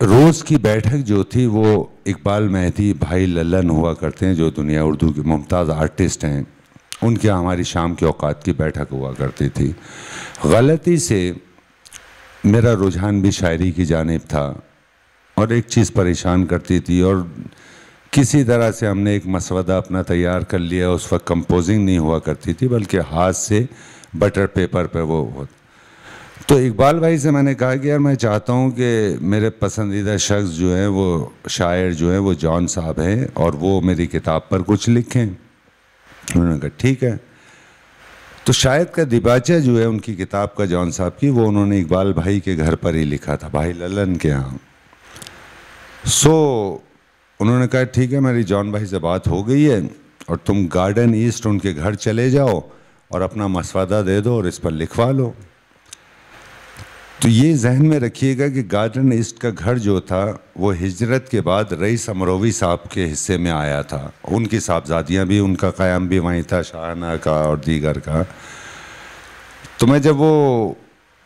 روز کی بیٹھک جو تھی وہ اقبال مہدی بھائی للن ہوا کرتے ہیں جو دنیا اردو کے ممتاز آرٹسٹ ہیں، ان کے ہماری شام کے اوقات کی بیٹھک ہوا کرتی تھی۔ غلطی سے میرا رجحان بھی شاعری کی جانب تھا اور ایک چیز پریشان کرتی تھی، اور کسی طرح سے ہم نے ایک مسودہ اپنا تیار کر لیا۔ اس وقت کمپوزنگ نہیں ہوا کرتی تھی بلکہ ہاتھ سے بٹر پیپر پہ وہ تو اقبال بھائی سے میں نے کہا کہ یار میں چاہتا ہوں کہ میرے پسندیدہ شخص جو ہیں وہ شاعر جو ہیں وہ جان صاحب ہیں اور وہ میری کتاب پر کچھ لکھیں۔ انہوں نے کہا ٹھیک ہے۔ تو شاید کا دیباچہ جو ہے ان کی کتاب کا جان صاحب کی، وہ انہوں نے اقبال بھائی کے گھر پر ہی لکھا تھا، بھائی للن کے ہاں۔ انہوں نے کہا ٹھیک ہے، میری جان بھائی سے بات ہو گئی ہے اور تم گارڈن ایسٹ ان کے گھر چلے جاؤ اور اپنا مسودہ دے دو اور اس پر لکھوا لو۔ تو یہ ذہن میں رکھیے گا کہ گارڈن ایسٹ کا گھر جو تھا وہ ہجرت کے بعد رئیس امروی صاحب کے حصے میں آیا تھا، ان کی صاحبزادیاں بھی، ان کا قیام بھی وہیں تھا، شاہانہ کا اور دیگر کا۔ تو میں جب وہ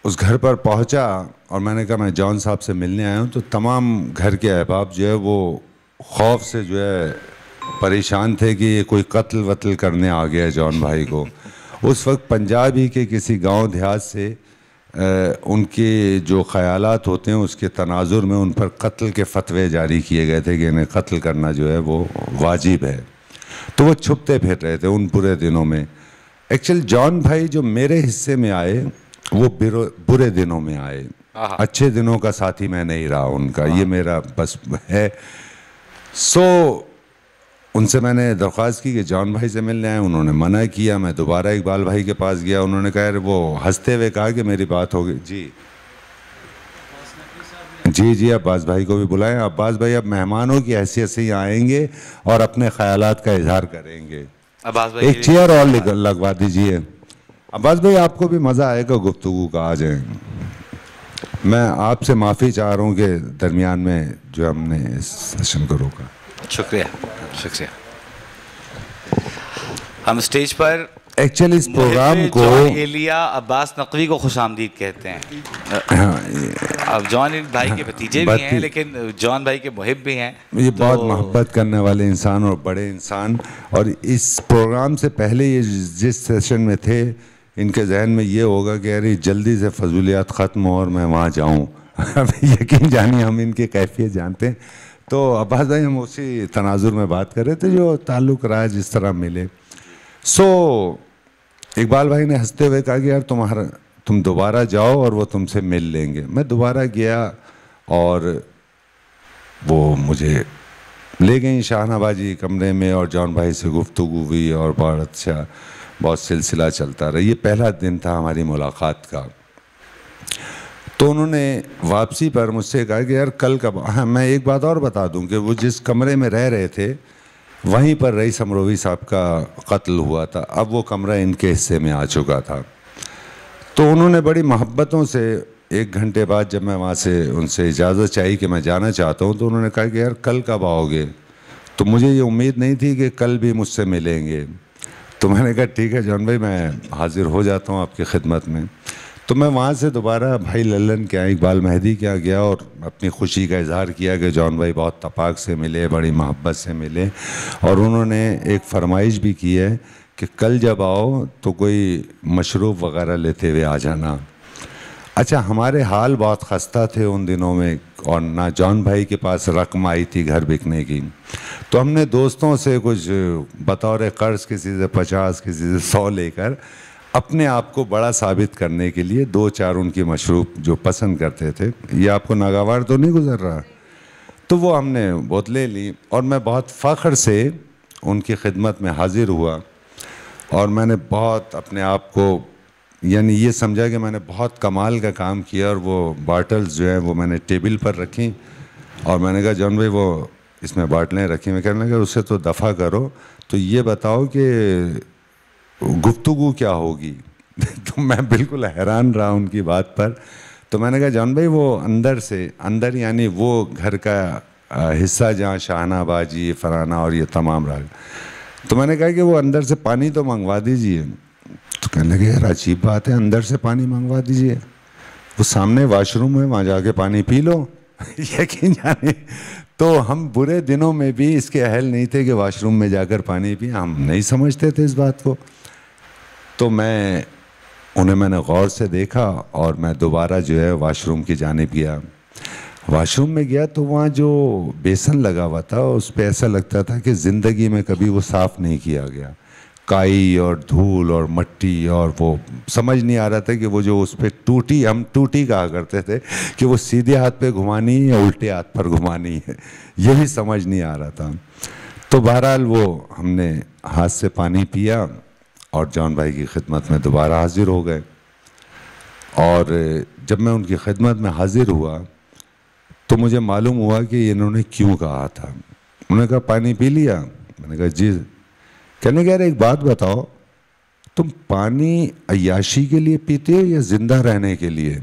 اس گھر پر پہنچا اور میں نے کہا میں جان صاحب سے ملنے آیا ہوں، تو تمام گھر کے احباب جو ہے وہ خوف سے جو ہے پریشان تھے کہ یہ کوئی قتل وتل کرنے آ گیا ہے جان بھائی کو۔ اس وقت پنجاب ہی کے کسی گاؤں دیہات سے ان کے جو خیالات ہوتے ہیں اس کے تناظر میں ان پر قتل کے فتوے جاری کیے گئے تھے کہ انہیں قتل کرنا جو ہے وہ واجب ہے۔ تو وہ چھپتے پھر رہے تھے ان برے دنوں میں۔ ایکچوئل جان بھائی جو میرے حصے میں آئے وہ برے دنوں میں آئے، اچھے دنوں کا ساتھی میں نہیں رہا ان کا، یہ میرا بس ہے۔ ان سے میں نے درخواست کی کہ جان بھائی سے ملنے آئے، انہوں نے منع کیا۔ میں دوبارہ اقبال بھائی کے پاس گیا، انہوں نے کہا وہ ہنستے ہوئے کہا کہ میری بات ہو گئی۔ جی عباس بھائی کو بھی بلائیں۔ عباس بھائی اب مہمانوں کی حیثیت سے ہی آئیں گے اور اپنے خیالات کا اظہار کریں گے۔ ایک چیئر اور لگوا دیجئے۔ عباس بھائی آپ کو بھی مزہ آئے گا گفتگو کا، آ جائیں۔ میں آپ سے معافی چاہ رہا ہوں کہ درمیان میں جو ہم نے اس سیشن کو روکا۔ شکریہ۔ ہم اسٹیج پر ایکچولی اس پروگرام کو جان ایلیا عباس نقوی کو خوش آمدید کہتے ہیں۔ اب جان بھائی کے بھتیجے بھی ہیں لیکن جان بھائی کے محب بھی ہیں، یہ بہت محبت کرنے والے انسان اور بڑے انسان، اور اس پروگرام سے پہلے یہ جس سیشن میں تھے ان کے ذہن میں یہ ہوگا کہ یار جلدی سے فضولیات ختم ہو اور میں وہاں جاؤں۔ یقین جانیے ہم ان کی کیفیت جانتے ہیں۔ تو عباس بھائی ہم اسی تناظر میں بات کر رہے تھے جو تعلق رہا جس طرح ملے۔ اقبال بھائی نے ہنستے ہوئے کہا کہ یار تم دوبارہ جاؤ اور وہ تم سے مل لیں گے۔ میں دوبارہ گیا اور وہ مجھے لے گئیں شاہانہ باجی کمرے میں اور جان بھائی سے گفتگو ہوئی اور بہت اچھا بہت سلسلہ چلتا رہا۔ یہ پہلا دن تھا ہماری ملاقات کا۔ تو انہوں نے واپسی پر مجھ سے کہا کہ یار کل کا میں ایک بات اور بتا دوں کہ وہ جس کمرے میں رہ رہے تھے وہیں پر رئیس امروی صاحب کا قتل ہوا تھا، اب وہ کمرہ ان کے حصے میں آ چکا تھا۔ تو انہوں نے بڑی محبتوں سے 1 گھنٹے بعد جب میں وہاں سے ان سے اجازت چاہی کہ میں جانا چاہتا ہوں، تو انہوں نے کہا کہ یار کل کب آؤ گے؟ تو مجھے یہ امید نہیں تھی کہ کل بھی مجھ سے ملیں گے۔ تو میں نے کہا ٹھیک ہے جان بھائی میں حاضر ہو جاتا ہوں آپ کی خدمت میں۔ تو میں وہاں سے دوبارہ بھائی للن کے اقبال مہدی کے گیا اور اپنی خوشی کا اظہار کیا کہ جان بھائی بہت تپاک سے ملے، بڑی محبت سے ملے، اور انہوں نے ایک فرمائش بھی کی ہے کہ کل جب آؤ تو کوئی مشروب وغیرہ لیتے ہوئے آ جانا۔ اچھا ہمارے حال بہت خستہ تھے ان دنوں میں، اور نہ جان بھائی کے پاس رقم آئی تھی گھر بکنے کی، تو ہم نے دوستوں سے کچھ بطور قرض کسی سے 50 کسی سے 100 لے کر اپنے آپ کو بڑا ثابت کرنے کے لیے 2-4 ان کی مشروب جو پسند کرتے تھے، یہ آپ کو ناگوار تو نہیں گزر رہا، تو وہ ہم نے بوتلیں لیں اور میں بہت فخر سے ان کی خدمت میں حاضر ہوا، اور میں نے بہت اپنے آپ کو یعنی یہ سمجھا کہ میں نے بہت کمال کا کام کیا، اور وہ باٹلز جو ہیں وہ میں نے ٹیبل پر رکھیں اور میں نے کہا جان بھائی وہ اس میں باٹلیں رکھیں، میں کہنے لگا اسے تو دفع کرو، تو یہ بتاؤ کہ گفتگو کیا ہوگی؟ تو میں بالکل حیران رہا ان کی بات پر۔ تو میں نے کہا جان بھائی وہ اندر یعنی وہ گھر کا حصہ جہاں شاہانہ باجی فرانہ اور یہ تمام رہا، تو میں نے کہا کہ وہ اندر سے پانی تو منگوا دیجئے۔ تو کہنے لگے یار عجیب بات ہے، اندر سے پانی منگوا دیجئے، وہ سامنے واش روم ہے وہاں جا کے پانی پی لو۔ یقین جانے تو ہم برے دنوں میں بھی اس کے اہل نہیں تھے کہ واش روم میں جا کر پانی پئیں، ہم نہیں سمجھتے تھے اس بات کو. تو میں نے غور سے دیکھا اور میں دوبارہ جو ہے واش روم کی جانب گیا. واش روم میں گیا تو وہاں جو بیسن لگا ہوا تھا اس پہ ایسا لگتا تھا کہ زندگی میں کبھی وہ صاف نہیں کیا گیا. کائی اور دھول اور مٹی، اور وہ سمجھ نہیں آ رہا تھا کہ وہ جو اس پہ ٹوٹی، ہم ٹوٹی کہا کرتے تھے، کہ وہ سیدھے ہاتھ پہ گھمانی ہے یا الٹے ہاتھ پر گھمانی ہے، یہ بھی سمجھ نہیں آ رہا تھا. تو بہرحال وہ ہم نے ہاتھ سے پانی پیا اور جان بھائی کی خدمت میں دوبارہ حاضر ہو گئے. اور جب میں ان کی خدمت میں حاضر ہوا تو مجھے معلوم ہوا کہ انہوں نے کیوں کہا تھا. انہوں نے کہا پانی پی لیا؟ میں نے کہا جی. کہنے کہ یار ایک بات بتاؤ، تم پانی عیاشی کے لیے پیتے ہو یا زندہ رہنے کے لیے؟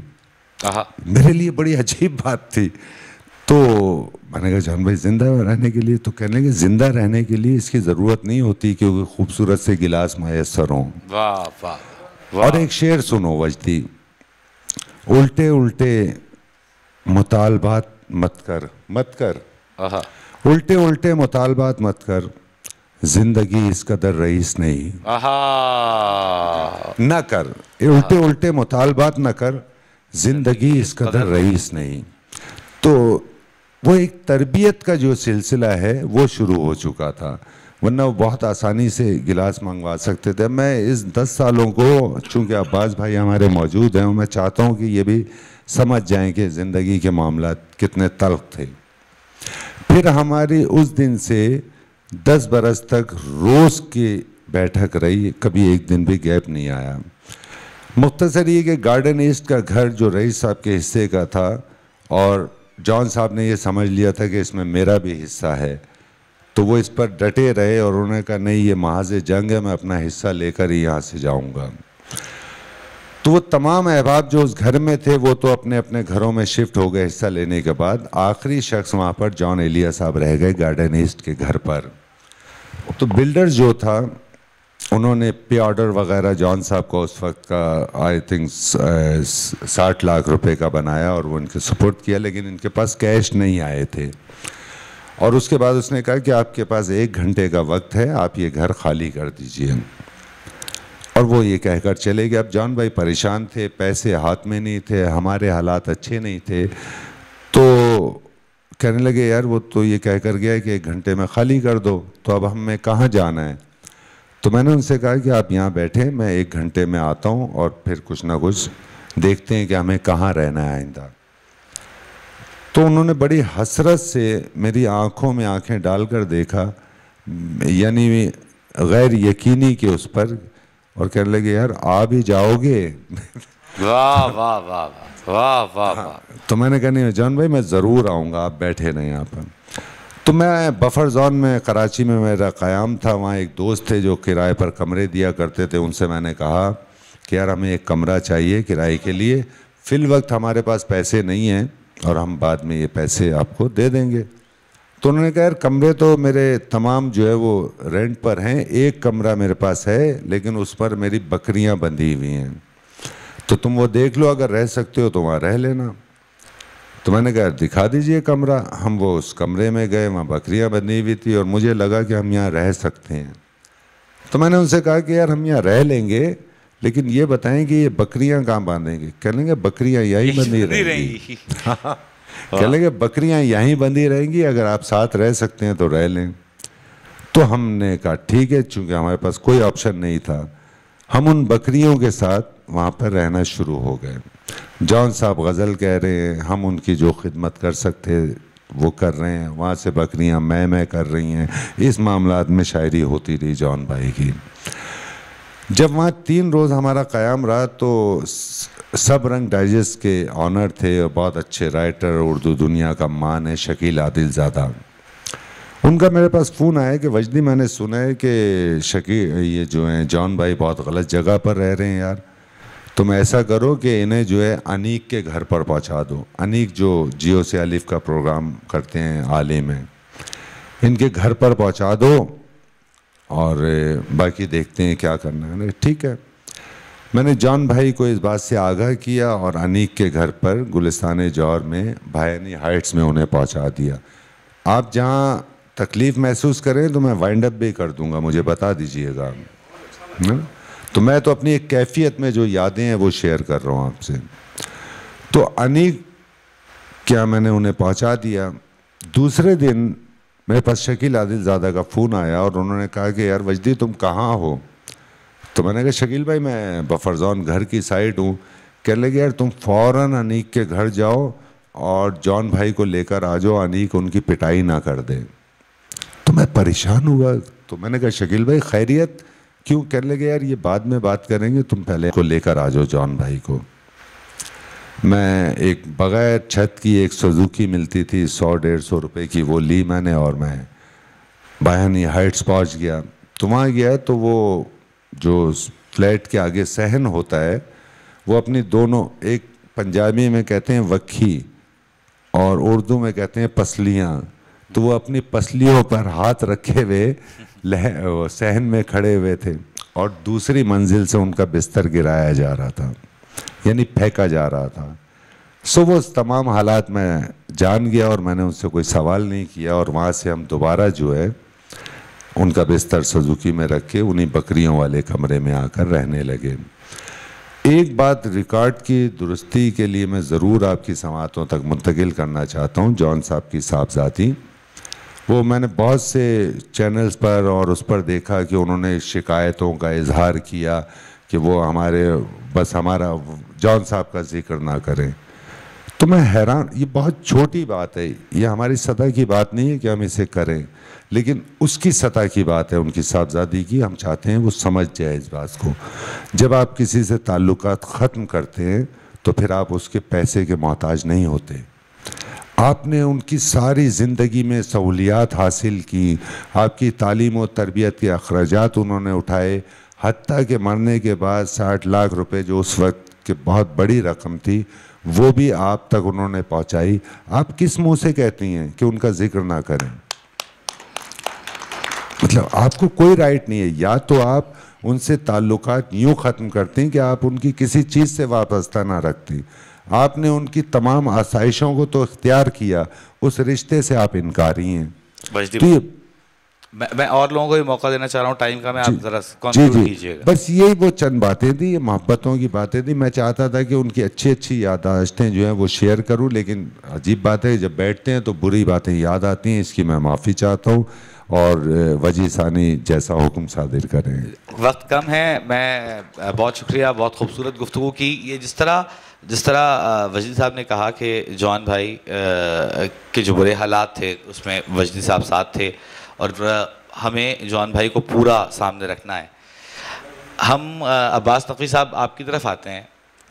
میرے لیے بڑی عجیب بات تھی. تو میں نے کہا جان بھائی زندہ رہنے کے لیے. تو کہنے لگے زندہ رہنے کے لیے اس کی ضرورت نہیں ہوتی کیونکہ خوبصورت سے گلاس میسر ہوں. واہ واہ. اور ایک شعر سنو وجدی، الٹے الٹے مطالبات مت کر الٹے الٹے مطالبات مت کر، زندگی اس قدر رئیس نہیں. نہ کر الٹے الٹے مطالبات، نہ کر زندگی اس قدر رئیس نہیں. تو وہ ایک تربیت کا جو سلسلہ ہے وہ شروع ہو چکا تھا، ورنہ وہ بہت آسانی سے گلاس منگوا سکتے تھے. میں اس 10 سالوں کو، چونکہ عباس بھائی ہمارے موجود ہیں، میں چاہتا ہوں کہ یہ بھی سمجھ جائیں کہ زندگی کے معاملات کتنے تلخ تھے. پھر ہماری اس دن سے 10 برس تک روز کی بیٹھک رہی، کبھی ایک دن بھی گیپ نہیں آیا. مختصر یہ کہ گارڈن ایسٹ کا گھر جو رئیس صاحب کے حصے کا تھا، اور جان صاحب نے یہ سمجھ لیا تھا کہ اس میں میرا بھی حصہ ہے، تو وہ اس پر ڈٹے رہے اور انہوں نے کہا نہیں یہ محاذ جنگ ہے، میں اپنا حصہ لے کر ہی یہاں سے جاؤں گا. تو وہ تمام احباب جو اس گھر میں تھے وہ تو اپنے اپنے گھروں میں شفٹ ہو گئے حصہ لینے کے بعد. آخری شخص وہاں پر جان ایلیا صاحب رہ گئے گارڈن ایسٹ کے گھر پر. تو بلڈر جو تھا انہوں نے پے آرڈر وغیرہ جان صاحب کو اس وقت کا آئی تھنک 60 لاکھ روپے کا بنایا اور وہ ان کے سپورٹ کیا، لیکن ان کے پاس کیش نہیں آئے تھے. اور اس کے بعد اس نے کہا کہ آپ کے پاس 1 گھنٹے کا وقت ہے، آپ یہ گھر خالی کر دیجئے. اور وہ یہ کہہ کر چلے گئے. اب جان بھائی پریشان تھے، پیسے ہاتھ میں نہیں تھے، ہمارے حالات اچھے نہیں تھے. تو کہنے لگے یار وہ تو یہ کہہ کر گیا کہ 1 گھنٹے میں خالی کر دو، تو اب ہمیں کہاں جانا ہے؟ تو میں نے ان سے کہا کہ آپ یہاں بیٹھیں، میں 1 گھنٹے میں آتا ہوں اور پھر کچھ نہ کچھ دیکھتے ہیں کہ ہمیں کہاں رہنا ہے آئندہ. تو انہوں نے بڑی حسرت سے میری آنکھوں میں آنکھیں ڈال کر دیکھا، یعنی غیر یقینی کہ اس پر، اور کہنے لگے یار آ بھی جاؤ گے؟ واہ واہ واہ واہ واہ واہ. تو میں نے کہا نہیں جان بھائی میں ضرور آؤں گا، آپ بیٹھے رہیں یہاں پر. تو میں بفر زون میں کراچی میں میرا قیام تھا، وہاں ایک دوست تھے جو کرائے پر کمرے دیا کرتے تھے. ان سے میں نے کہا کہ یار ہمیں ایک کمرہ چاہیے کرائے کے لیے، فی الوقت ہمارے پاس پیسے نہیں ہیں اور ہم بعد میں یہ پیسے آپ کو دے دیں گے. تو انہوں نے کہا یار کمرے تو میرے تمام جو ہے وہ رینٹ پر ہیں، ایک کمرہ میرے پاس ہے لیکن اس پر میری بکریاں بندھی ہوئی ہیں، تو تم وہ دیکھ لو، اگر رہ سکتے ہو تو وہاں رہ لینا. تو میں نے کہا دکھا دیجئے کمرہ. ہم وہ اس کمرے میں گئے، وہاں بکریاں بندھی ہوئی تھی اور مجھے لگا کہ ہم یہاں رہ سکتے ہیں. تو میں نے ان سے کہا کہ یار ہم یہاں رہ لیں گے لیکن یہ بتائیں کہ یہ بکریاں کہاں باندھیں گے؟ کہہ لیں گے بکریاں یہیں بندھی رہیں گی. کہہ لیں گے بکریاں یہیں بندھی رہیں گی، اگر آپ ساتھ رہ سکتے ہیں تو رہ لیں. تو ہم نے کہا ٹھیک ہے، چونکہ ہمارے پاس کوئی آپشن نہیں تھا، ہم ان بکریوں کے ساتھ وہاں پر رہنا شروع ہو گئے. جان صاحب غزل کہہ رہے ہیں، ہم ان کی جو خدمت کر سکتے وہ کر رہے ہیں، وہاں سے بکریاں میں کر رہی ہیں. اس معاملات میں شاعری ہوتی رہی جان بھائی کی. جب وہاں 3 روز ہمارا قیام رہا تو سب رنگ ڈائجسٹ کے آنر تھے اور بہت اچھے رائٹر، اردو دنیا کا مان ہے شکیل عادل زادہ. ان کا میرے پاس فون آیا کہ وجدی میں نے سنا ہے کہ یہ جو ہیں جان بھائی بہت غلط جگہ پر رہ رہے ہیں یار، تم ایسا کرو کہ انہیں جو ہے انیک کے گھر پر پہنچا دو. انیک جو جیو سے الف کا پروگرام کرتے ہیں عالم ہیں، ان کے گھر پر پہنچا دو اور باقی دیکھتے ہیں کیا کرنا ہے. ٹھیک ہے. میں نے جان بھائی کو اس بات سے آگاہ کیا اور انیق کے گھر پر گلستان جوہر میں بھائینی ہائٹس میں انہیں پہنچا دیا. آپ جہاں تکلیف محسوس کریں تو میں وائنڈ اپ بھی کر دوں گا, مجھے بتا دیجئے گا. تو میں تو اپنی ایک کیفیت میں جو یادیں ہیں وہ شیئر کر رہا ہوں آپ سے. تو انیق کیا میں نے انہیں پہنچا دیا. دوسرے دن میرے پاس شکیل عادل زادہ کا فون آیا اور انہوں نے کہا کہ یار وجدی تم کہاں ہو؟ تو میں نے کہا شکیل بھائی میں بفر زون گھر کی سائڈ ہوں. کہنے لگے یار تم فوراً انیق کے گھر جاؤ اور جان بھائی کو لے کر آ جاؤ, انیق ان کی پٹائی نہ کر دے. تو میں پریشان ہوا, تو میں نے کہا شکیل بھائی خیریت کیوں؟ کہنے لگے یار یہ بعد میں بات کریں گے, تم پہلے کو لے کر آ جاؤ جان بھائی کو. میں ایک بغیر چھت کی ایک سوزوکی ملتی تھی 100-150 روپے کی, وہ لی میں نے اور میں بھائینی ہائٹس پہنچ گیا. تو وہاں گیا تو وہ جو فلیٹ کے آگے صحن ہوتا ہے وہ اپنی دونوں, ایک پنجابی میں کہتے ہیں وکھی اور اردو میں کہتے ہیں پسلیاں, تو وہ اپنی پسلیوں پر ہاتھ رکھے ہوئے صحن میں کھڑے ہوئے تھے اور دوسری منزل سے ان کا بستر گرایا جا رہا تھا, یعنی پھینکا جا رہا تھا. وہ تمام حالات میں جان گیا اور میں نے ان سے کوئی سوال نہیں کیا, اور وہاں سے ہم دوبارہ جو ہے ان کا بستر سوزوکی میں رکھ کے انہی بکریوں والے کمرے میں آ کر رہنے لگے. ایک بات ریکارڈ کی درستی کے لیے میں ضرور آپ کی سماعتوں تک منتقل کرنا چاہتا ہوں. جان صاحب کی صاحبزادی, وہ میں نے بہت سے چینلز پر اور اس پر دیکھا کہ انہوں نے شکایتوں کا اظہار کیا کہ وہ ہمارا جان صاحب کا ذکر نہ کریں. تو میں حیران, یہ بہت چھوٹی بات ہے, یہ ہماری سطح کی بات نہیں ہے کہ ہم اسے کریں, لیکن اس کی سطح کی بات ہے ان کی صاحبزادی کی. ہم چاہتے ہیں وہ سمجھ جائے اس بات کو. جب آپ کسی سے تعلقات ختم کرتے ہیں تو پھر آپ اس کے پیسے کے محتاج نہیں ہوتے. آپ نے ان کی ساری زندگی میں سہولیات حاصل کی, آپ کی تعلیم و تربیت کے اخراجات انہوں نے اٹھائے, حتیٰ کہ مرنے کے بعد 60 لاکھ روپے جو اس وقت کی بہت بڑی رقم تھی وہ بھی آپ تک انہوں نے پہنچائی. آپ کس منہ سے کہتی ہیں کہ ان کا ذکر نہ کریں؟ مطلب آپ کو کوئی رائٹ نہیں ہے. یا تو آپ ان سے تعلقات یوں ختم کرتے ہیں کہ آپ ان کی کسی چیز سے وابستہ نہ رکھتی. آپ نے ان کی تمام آسائشوں کو تو اختیار کیا, اس رشتے سے آپ انکاری ہیں. میں اور لوگوں کو یہ موقع دینا چاہ رہا ہوں ٹائم کا, میں آپ ذرا کنکلوڈ کیجئے گا. بس یہی وہ چند باتیں تھیں, یہ محبتوں کی باتیں تھیں. میں چاہتا تھا کہ ان کی اچھی یادداشتیں جو ہیں وہ شیئر کروں, لیکن عجیب بات ہے جب بیٹھتے ہیں تو بری باتیں یاد آتی ہیں. اس کی میں معافی چاہتا ہوں اور وجی ثانی جیسا حکم صادر کریں. وقت کم ہے, میں بہت شکریہ, بہت خوبصورت گفتگو کی. یہ جس طرح وجدی صاحب نے کہا کہ جان بھائی کے جو برے حالات تھے اس میں وجدی صاحب ساتھ تھے, اور ہمیں جان بھائی کو پورا سامنے رکھنا ہے. ہم عباس نقوی صاحب آپ کی طرف آتے ہیں,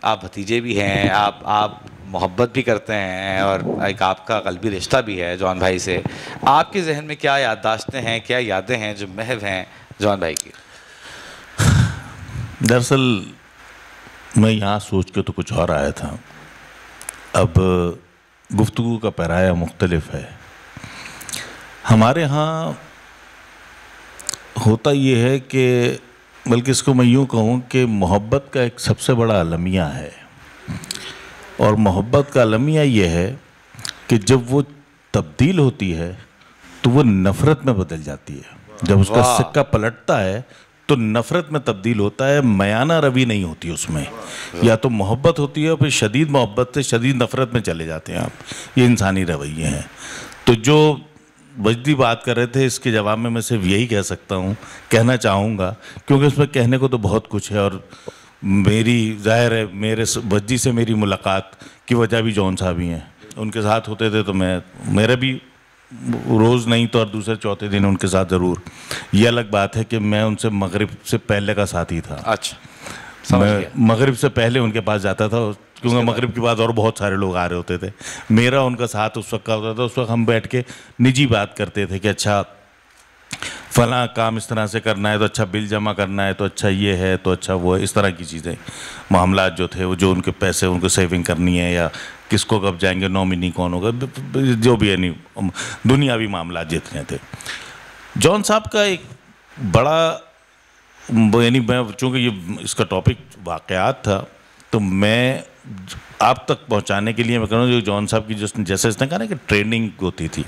آپ بھتیجے بھی ہیں, آپ محبت بھی کرتے ہیں اور ایک آپ کا قلبی رشتہ بھی ہے جان بھائی سے. آپ کے ذہن میں کیا یادداشتیں ہیں, کیا یادیں ہیں جو محو ہیں جان بھائی کی؟ دراصل میں یہاں سوچ کے تو کچھ اور آیا تھا. اب گفتگو کا پیرایا مختلف ہے. ہمارے ہاں ہوتا یہ ہے کہ, بلکہ اس کو میں یوں کہوں کہ محبت کا ایک سب سے بڑا المیہ ہے, اور محبت کا المیہ یہ ہے کہ جب وہ تبدیل ہوتی ہے تو وہ نفرت میں بدل جاتی ہے. جب اس کا سکہ پلٹتا ہے تو نفرت میں تبدیل ہوتا ہے, میانہ روی نہیں ہوتی اس میں. یا تو محبت ہوتی ہے اور پھر شدید محبت سے شدید نفرت میں چلے جاتے ہیں آپ. یہ انسانی رویے ہیں. تو جو وجدی بات کر رہے تھے اس کے جواب میں صرف یہی کہہ سکتا ہوں, کہنا چاہوں گا, کیونکہ اس میں کہنے کو تو بہت کچھ ہے, اور میری ظاہر ہے میرے وجدی سے میری ملاقات کی وجہ بھی جون صاحب ہی ہیں. ان کے ساتھ ہوتے تھے تو میرا بھی روز نہیں تو اور دوسرے چوتھے دن ان کے ساتھ ضرور. یہ الگ بات ہے کہ میں ان سے مغرب سے پہلے کا ساتھی تھا. اچھا, میں مغرب سے پہلے ان کے پاس جاتا تھا, کیونکہ مغرب کے بعد اور بہت سارے لوگ آ رہے ہوتے تھے. میرا ان کا ساتھ اس وقت کا ہوتا تھا. اس وقت ہم بیٹھ کے نجی بات کرتے تھے کہ اچھا فلاں کام اس طرح سے کرنا ہے تو اچھا بل جمع کرنا ہے تو اچھا یہ ہے تو اچھا وہ ہے. اس طرح کی چیزیں, معاملات جو تھے, وہ جو ان کے پیسے ان کو سیونگ کرنی ہے, یا کس کو کب جائیں گے, نومینی کون ہوگا, جو بھی یعنی دنیاوی معاملات جتنے تھے. جون صاحب کا ایک بڑا یعنی میں چونکہ یہ اس کا ٹاپک واقعات تھا تو میں آپ تک پہنچانے کے لیے میں کہہ رہا ہوں جو جان صاحب کی جیسے اس نے کہا نا کہ ٹریننگ ہوتی تھی،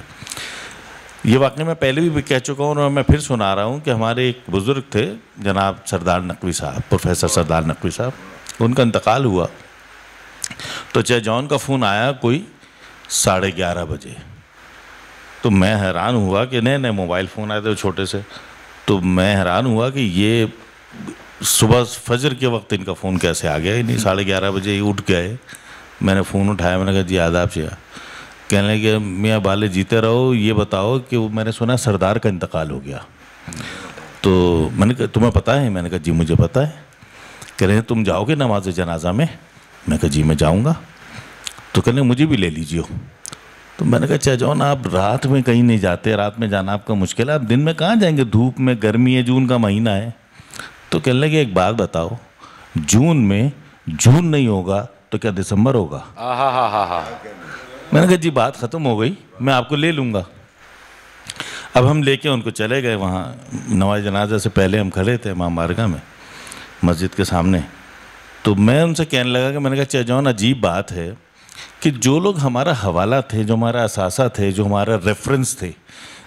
یہ واقعہ میں پہلے بھی کہہ چکا ہوں اور میں پھر سنا رہا ہوں کہ ہمارے ایک بزرگ تھے جناب سردار نقوی صاحب، پروفیسر سردار نقوی صاحب، ان کا انتقال ہوا تو چاہے جان کا فون آیا کوئی 11:30 بجے، تو میں حیران ہوا کہ نئے موبائل فون آئے تھے چھوٹے سے، تو میں حیران ہوا کہ یہ صبح فجر کے وقت ان کا فون کیسے آ گیا، نہیں 11:30 بجے ہی اٹھ گئے۔ میں نے فون اٹھایا، میں نے کہا جی آداب چاہیے، کہنے لگے میاں بالے جیتے رہو، یہ بتاؤ کہ میں نے سنا سردار کا انتقال ہو گیا، تو میں نے کہا تمہیں پتہ ہے؟ میں نے کہا جی مجھے پتہ ہے۔ کہہ رہے ہیں تم جاؤ گے نماز جنازہ میں؟ میں کہا جی میں جاؤں گا۔ تو کہنے مجھے بھی لے لیجیے۔ تو میں نے کہا چاہے جاؤ نا، آپ رات میں کہیں نہیں جاتے، رات میں جانا آپ کا مشکل ہے، آپ دن میں کہاں جائیں گے، دھوپ میں، گرمی ہے، جون کا مہینہ ہے۔ تو کہنے لگے ایک بات بتاؤ، جون میں جون نہیں ہوگا تو کیا دسمبر ہوگا؟ میں نے کہا جی بات ختم ہو گئی، میں آپ کو لے لوں گا۔ اب ہم لے کے ان کو چلے گئے وہاں، نماز جنازہ سے پہلے ہم کھڑے تھے امام بارگاہ میں مسجد کے سامنے، تو میں ان سے کہنے لگا کہ میں نے کہا چاہے جان عجیب بات ہے کہ جو لوگ ہمارا حوالہ تھے، جو ہمارا اثاثہ تھے، جو ہمارا ریفرنس تھے،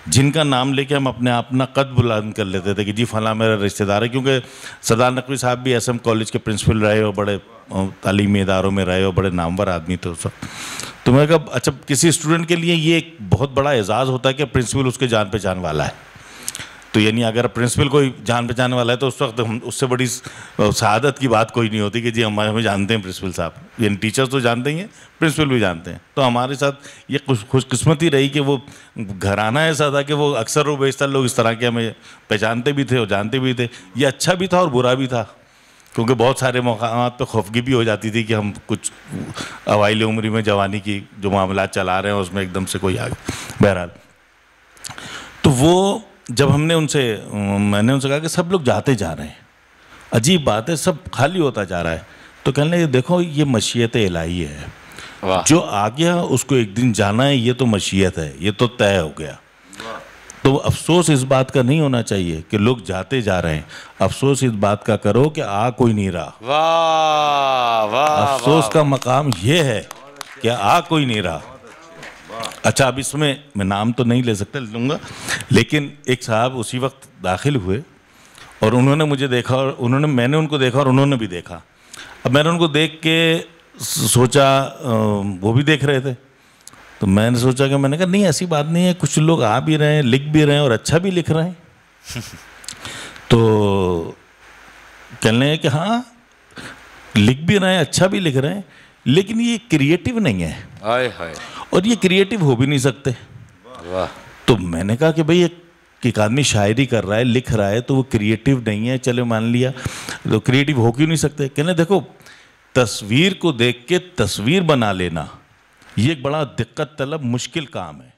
جن کا نام لے کے ہم اپنے اپنا قد بلند کر لیتے تھے کہ جی فلاں میرا رشتہ دار ہے، کیونکہ سردار نقوی صاحب بھی ایس ایم کالج کے پرنسپل رہے اور بڑے تعلیمی اداروں میں رہے اور بڑے نامور آدمی تھے اس وقت۔ تو میں نے کہا اچھا کسی اسٹوڈنٹ کے لیے یہ ایک بہت بڑا اعزاز ہوتا ہے کہ پرنسپل اس کے جان پہچان والا ہے، تو یعنی اگر پرنسپل کوئی جان پہچان والا ہے تو اس وقت ہم اس سے بڑی سعادت کی بات کوئی نہیں ہوتی کہ جی ہمیں جانتے ہیں پرنسپل صاحب، یعنی ٹیچرز تو جانتے ہی ہیں، پرنسپل بھی جانتے ہیں۔ تو ہمارے ساتھ یہ خوش قسمتی رہی کہ وہ گھرانہ ایسا تھا کہ وہ اکثر و بیشتر لوگ اس طرح کے ہمیں پہچانتے بھی تھے اور جانتے بھی تھے۔ یہ اچھا بھی تھا اور برا بھی تھا، کیونکہ بہت سارے مقامات پہ خوفگی بھی ہو جاتی تھی کہ ہم کچھ اوائل عمری میں جوانی کی جو معاملات چلا رہے ہیں اس میں ایک دم سے کوئی آ گیا۔ بہرحال تو وہ جب ہم نے میں نے ان سے کہا کہ سب لوگ جاتے جا رہے ہیں، عجیب بات ہے، سب خالی ہوتا جا رہا ہے، تو کہنے لگے دیکھو یہ مشیت الہی ہے، جو آ گیا اس کو ایک دن جانا ہے، یہ تو مشیت ہے، یہ تو طے ہو گیا۔ تو افسوس اس بات کا نہیں ہونا چاہیے کہ لوگ جاتے جا رہے ہیں، افسوس اس بات کا کرو کہ آ کوئی نہیں رہا۔ افسوس کا مقام یہ ہے کہ آ کوئی نہیں رہا۔ اچھا اب اس میں نام تو نہیں لے سکتا، لوں گا، لیکن ایک صاحب اسی وقت داخل ہوئے اور انہوں نے مجھے دیکھا اور میں نے ان کو دیکھا اور انہوں نے بھی دیکھا۔ اب میں نے ان کو دیکھ کے سوچا، وہ بھی دیکھ رہے تھے، تو میں نے سوچا کہ میں نے کہا نہیں ایسی بات نہیں ہے، کچھ لوگ آ بھی رہے ہیں، لکھ بھی رہے ہیں اور اچھا بھی لکھ رہے ہیں۔ تو کہنے لگے کہ ہاں لکھ بھی رہے ہیں، اچھا بھی لکھ رہے ہیں، لیکن یہ کریٹیو نہیں ہے اور یہ کریٹیو ہو بھی نہیں سکتے۔ تو میں نے کہا کہ بھئی ایک آدمی شاعری کر رہا ہے، لکھ رہا ہے، تو وہ کریٹیو نہیں ہے، چلے مان لیا، تو کریٹیو ہو کیوں نہیں سکتے؟ کہنے دیکھو تصویر کو دیکھ کے تصویر بنا لینا یہ ایک بڑا دقت طلب مشکل کام ہے،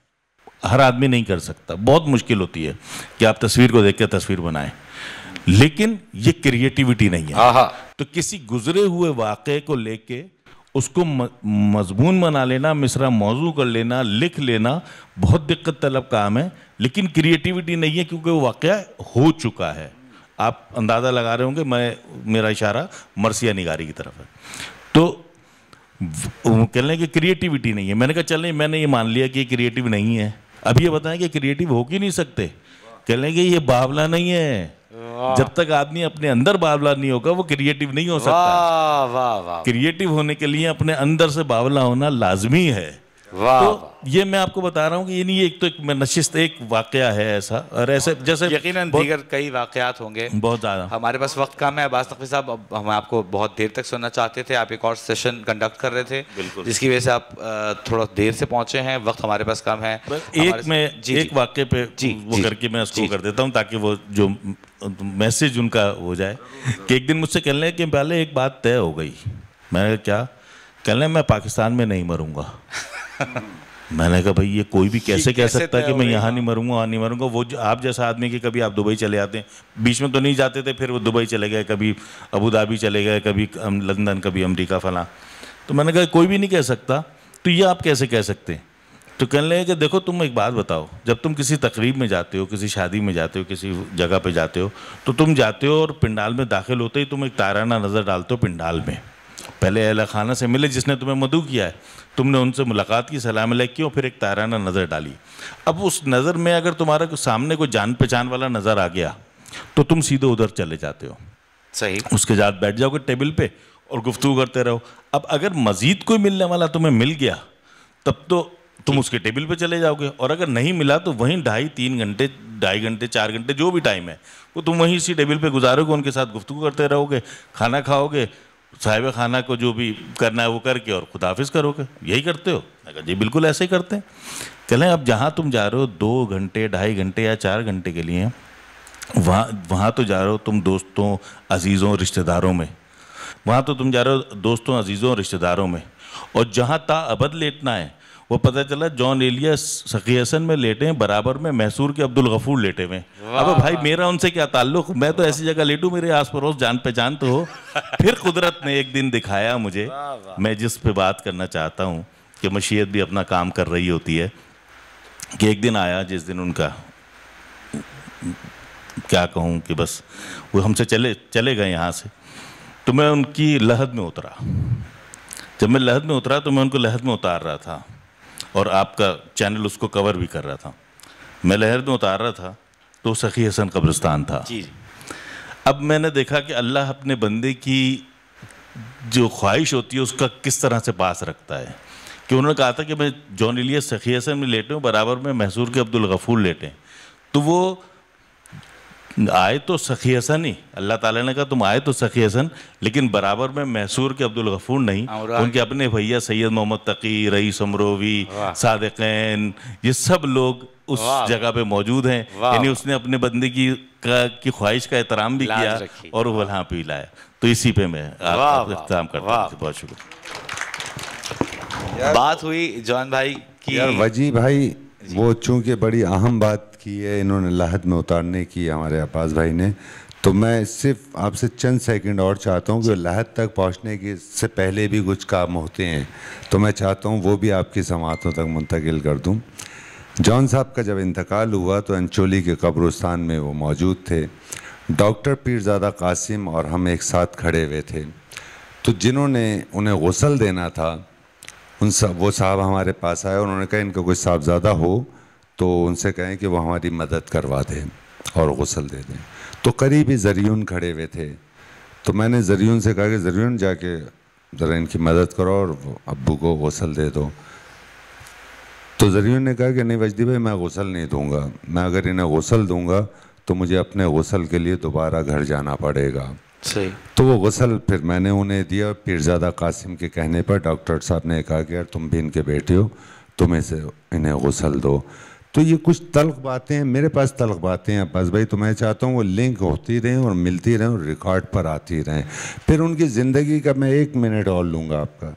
ہر آدمی نہیں کر سکتا، بہت مشکل ہوتی ہے کہ آپ تصویر کو دیکھ کے تصویر بنائیں، لیکن یہ کریٹیوٹی نہیں ہے۔ تو کسی گزرے ہوئے واقعے کو لے کے اس کو مضمون بنا لینا، مصرع موضوع کر لینا، لکھ لینا بہت دقت طلب کام ہے، لیکن کریٹیوٹی نہیں ہے کیونکہ وہ واقعہ ہو چکا ہے۔ آپ اندازہ لگا رہے ہوں گے میرا اشارہ مرثیہ نگاری کی طرف ہے۔ تو کہنے لگے کہ کریٹیوٹی نہیں ہے، میں نے کہا چلیں میں نے یہ مان لیا کہ یہ کریٹیو نہیں ہے، اب یہ بتائیں کہ کریٹیو ہو کی نہیں سکتے؟ کہنے لگے یہ باولا نہیں ہے، جب تک آدمی اپنے اندر باولا نہیں ہوگا وہ کریٹیو نہیں ہو سکتا۔ کریٹیو ہونے کے لیے اپنے اندر سے باولا ہونا لازمی ہے۔ تو یہ میں آپ کو بتا رہا ہوں کہ یہ نہیں، ایک تو ایک نشست ایک واقعہ ہے ایسا، اور ایسے جیسے یقیناً دیگر کئی واقعات ہوں گے، بہت زیادہ۔ ہمارے پاس وقت کم ہے عباس نقوی صاحب، ہم آپ کو بہت دیر تک سننا چاہتے تھے، آپ ایک اور سیشن کنڈکٹ کر رہے تھے جس کی وجہ سے آپ تھوڑا دیر سے پہنچے ہیں، وقت ہمارے پاس کم ہے۔ ایک واقعے پہ وہ کر کے میں اس کو کر دیتا ہوں تاکہ وہ جو میسج ان کا ہو جائے، کہ ایک دن مجھ سے کہنے لگے کہ پہلے ایک بات طے ہو گئی۔ میں نے کیا؟ کہنے لگے میں پاکستان میں نہیں مروں گا۔ میں نے کہا بھائی یہ کوئی بھی کیسے کہہ سکتا ہے کہ میں یہاں نہیں مروں گا، وہاں نہیں مروں گا؟ وہ آپ جیسا آدمی کہ کبھی آپ دبئی چلے آتے ہیں، بیچ میں تو نہیں جاتے تھے، پھر وہ دبئی چلے گئے، کبھی ابو دھابی چلے گئے، کبھی لندن، کبھی امریکہ فلاں۔ تو میں نے کہا کوئی بھی نہیں کہہ سکتا، تو یہ آپ کیسے کہہ سکتے ہیں؟ تو کہنے لگے کہ دیکھو تم ایک بات بتاؤ, جب تم کسی تقریب میں جاتے ہو, کسی شادی میں جاتے ہو, کسی جگہ پہ جاتے ہو, تو تم جاتے ہو اور پنڈال میں داخل ہوتے ہی تم ایک تارانہ نظر ڈالتے ہو پنڈال میں. پہلے اہل خانہ سے ملے جس نے تمہیں مدعو کیا ہے, تم نے ان سے ملاقات کی, سلام علیکم کی, اور پھر ایک تارانہ نظر ڈالی. اب اس نظر میں اگر تمہارا سامنے کوئی جان پہچان والا نظر آ گیا تو تم سیدھے ادھر چلے جاتے ہو, صحیح, اس کے ساتھ بیٹھ جاؤ گے ٹیبل پہ اور گفتگو کرتے رہو. اب اگر مزید کوئی ملنے والا تمہیں مل گیا تب تو تم اس کے ٹیبل پہ چلے جاؤ گے, اور اگر نہیں ملا تو وہیں 2.5-3 گھنٹے 2.5 گھنٹے 4 گھنٹے جو بھی ٹائم ہے وہ تم وہیں اسی ٹیبل پہ گزارو گے, ان کے ساتھ گفتگو کرتے رہو گے, کھانا کھاؤ گے, صاحب خانہ کو جو بھی کرنا ہے وہ کر کے اور خداحافظ کرو گے. یہی کرتے ہو؟ میں کہا جی بالکل ایسے ہی کرتے ہیں. چلیں اب جہاں تم جا رہے ہو 2 گھنٹے 2.5 گھنٹے یا 4 گھنٹے کے لیے, وہاں تو جا رہے ہو تم دوستوں عزیزوں رشتہ داروں میں, وہاں تو تم جا رہے ہو دوستوں عزیزوں رشتہ داروں میں, اور جہاں تا ابد لیٹنا ہے وہ پتہ چلا جان ایلیا سخی حسن میں لیٹے ہیں, برابر میں میسور کے عبدالغفور لیٹے ہوئے. اب بھائی میرا ان سے کیا تعلق, میں تو ایسی جگہ لیٹوں میرے آس پڑوس جان پہچان تو ہو. پھر قدرت نے ایک دن دکھایا مجھے, میں جس پہ بات کرنا چاہتا ہوں کہ مشیت بھی اپنا کام کر رہی ہوتی ہے, کہ ایک دن آیا جس دن ان کا کیا کہوں کہ بس وہ ہم سے چلے گئے یہاں سے, تو میں ان کی لحد میں اترا. جب میں لحد میں اترا تو میں ان کو لحد میں اتار رہا تھا, اور آپ کا چینل اس کو کور بھی کر رہا تھا. میں لہر میں اتار رہا تھا تو سخی حسن قبرستان تھا. اب میں نے دیکھا کہ اللہ اپنے بندے کی جو خواہش ہوتی ہے اس کا کس طرح سے پاس رکھتا ہے, کہ انہوں نے کہا تھا کہ میں جان ایلیا سخی حسن میں لیٹے ہوں, برابر میں محصور کے عبدالغفور لیٹے ہیں. تو وہ آئے تو سخی حسن ہی, اللہ تعالیٰ نے کہا تم آئے تو سخی حسن, لیکن برابر میں محصور کے عبدالغفور نہیں, ان کے اپنے بھیا سید محمد تقی, رئیس امروی, صادقین, یہ سب لوگ اس جگہ پہ موجود ہیں. یعنی اس نے اپنے بندے کی خواہش کا احترام بھی کیا اور وہ وہاں پہ لایا. تو اسی پہ میں آپ اختتام کرتا ہوں. بہت شکریہ. بات ہوئی جان بھائی کی, یار وجی بھائی وہ چونکہ بڑی اہم بات کی ہے انہوں نے لحد میں اتارنے کی ہمارے عباس بھائی نے, تو میں صرف آپ سے چند سیکنڈ اور چاہتا ہوں کہ لحد تک پہنچنے کے سے پہلے بھی کچھ کام ہوتے ہیں, تو میں چاہتا ہوں وہ بھی آپ کی سماعتوں تک منتقل کر دوں. جان صاحب کا جب انتقال ہوا تو انچولی کے قبرستان میں وہ موجود تھے. ڈاکٹر پیرزادہ قاسم اور ہم ایک ساتھ کھڑے ہوئے تھے. تو جنہوں نے انہیں غسل دینا تھا وہ صاحب ہمارے پاس آئے, انہوں نے کہا ان کا کوئی صاحبزادہ ہو تو ان سے کہیں کہ وہ ہماری مدد کروا دیں اور غسل دے دیں. تو قریبی زریون کھڑے ہوئے تھے, تو میں نے زریون سے کہا کہ زریون جا کے ذرا ان کی مدد کرو اور ابو کو غسل دے دو. تو زریون نے کہا کہ نہیں وجدی بھائی میں غسل نہیں دوں گا, میں اگر انہیں غسل دوں گا تو مجھے اپنے غسل کے لیے دوبارہ گھر جانا پڑے گا. تو وہ غسل پھر میں نے انہیں دیا. پیرزادہ قاسم کے کہنے پر ڈاکٹر صاحب نے کہا کہ یار تم بھی ان کے بیٹے ہو, تم انہیں غسل دو. تو یہ کچھ تلخ باتیں ہیں, میرے پاس تلخ باتیں ہیں عباس بھائی, تو میں چاہتا ہوں وہ لنک ہوتی رہیں اور ملتی رہیں اور ریکارڈ پر آتی رہیں. پھر ان کی زندگی کا میں 1 منٹ اور لوں گا آپ کا.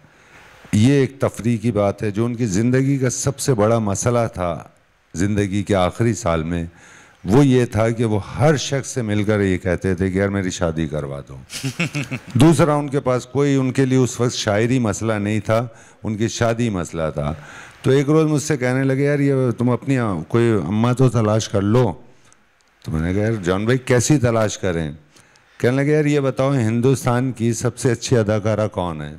یہ ایک تفریح کی بات ہے, جو ان کی زندگی کا سب سے بڑا مسئلہ تھا زندگی کے آخری سال میں, وہ یہ تھا کہ وہ ہر شخص سے مل کر یہ کہتے تھے کہ یار میری شادی کروا دو. دوسرا ان کے پاس کوئی, ان کے لیے اس وقت شاعری مسئلہ نہیں تھا, ان کی شادی مسئلہ تھا. تو ایک روز مجھ سے کہنے لگے یار یہ تم اپنی کوئی اماں تو تلاش کر لو. تو میں نے کہا یار جان بھائی کیسی تلاش کریں؟ کہنے لگے یار یہ بتاؤ ہندوستان کی سب سے اچھی اداکارہ کون ہے؟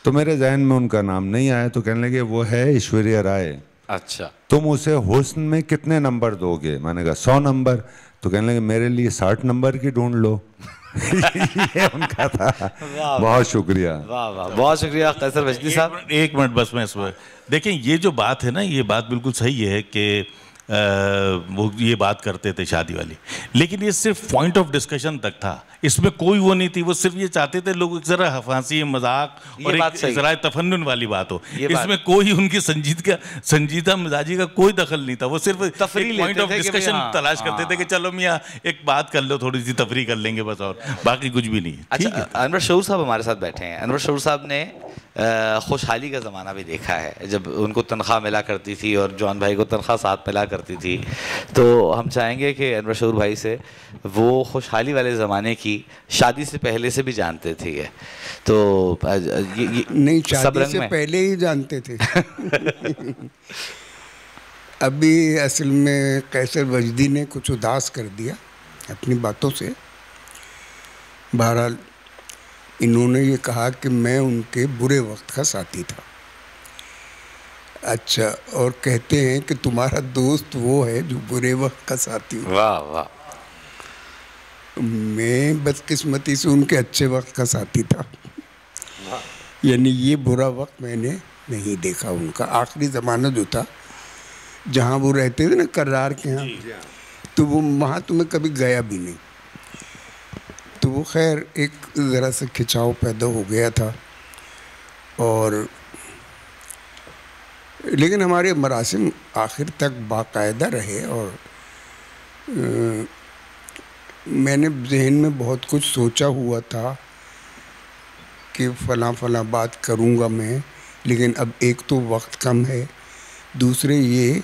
تو میرے ذہن میں ان کا نام نہیں آیا. تو کہنے لگے وہ ہے ایشوریہ رائے. اچھا تم اسے حسن میں کتنے نمبر دو گے؟ میں نے کہا 100 نمبر. تو کہنے لگے میرے لیے 60 نمبر کی ڈھونڈ لو. یہ ان کا تھا. بہت شکریہ. بہت شکریہ قیصر وجدی صاحب. 1 منٹ بس میں اس میں دیکھیں, یہ جو بات ہے نا, یہ بات بالکل صحیح ہے کہ وہ یہ بات کرتے تھے شادی والی, لیکن یہ صرف پوائنٹ آف ڈسکشن تک تھا, اس میں کوئی وہ نہیں تھی. وہ صرف یہ چاہتے تھے لوگ ذرا ہنسی مذاق اور ایک ذرا تفنن والی بات ہو, اس میں کوئی ان کی سنجیدہ مزاجی کا کوئی دخل نہیں تھا. وہ صرف پوائنٹ آف ڈسکشن تلاش کرتے تھے کہ چلو میاں ایک بات کر لو, تھوڑی سی تفریح کر لیں گے بس, اور باقی کچھ بھی نہیں. اچھا انور شعور صاحب ہمارے ساتھ بیٹھے ہیں. انور شعور صاحب نے خوشحالی کا زمانہ بھی دیکھا ہے, جب ان کو تنخواہ ملا کرتی تھی اور جان بھائی کو تنخواہ ساتھ ملا کرتی تھی. تو ہم چاہیں گے کہ انور شعور بھائی سے وہ خوشحالی والے زمانے کی شادی سے پہلے سے بھی جانتے تھے, تو نہیں شادی سے پہلے ہی جانتے تھے. ابھی اصل میں قیصر وجدی نے کچھ اداس کر دیا اپنی باتوں سے. بہرحال انہوں نے یہ کہا کہ میں ان کے برے وقت کا ساتھی تھا. اچھا, اور کہتے ہیں کہ تمہارا دوست وہ ہے جو برے وقت کا ساتھی ہو. واہ واہ. میں بدقسمتی سے ان کے اچھے وقت کا ساتھی تھا. یعنی یہ برا وقت میں نے نہیں دیکھا ان کا. آخری زمانہ جو تھا جہاں وہ رہتے تھے نا کرار کے ہاں, تو وہ وہاں تو میں کبھی گیا بھی نہیں. تو وہ خیر ایک ذرا سا کھچاؤ پیدا ہو گیا تھا. اور لیکن ہمارے مراسم آخر تک باقاعدہ رہے. اور میں نے ذہن میں بہت کچھ سوچا ہوا تھا کہ فلاں فلاں بات کروں گا میں, لیکن اب ایک تو وقت کم ہے, دوسرے یہ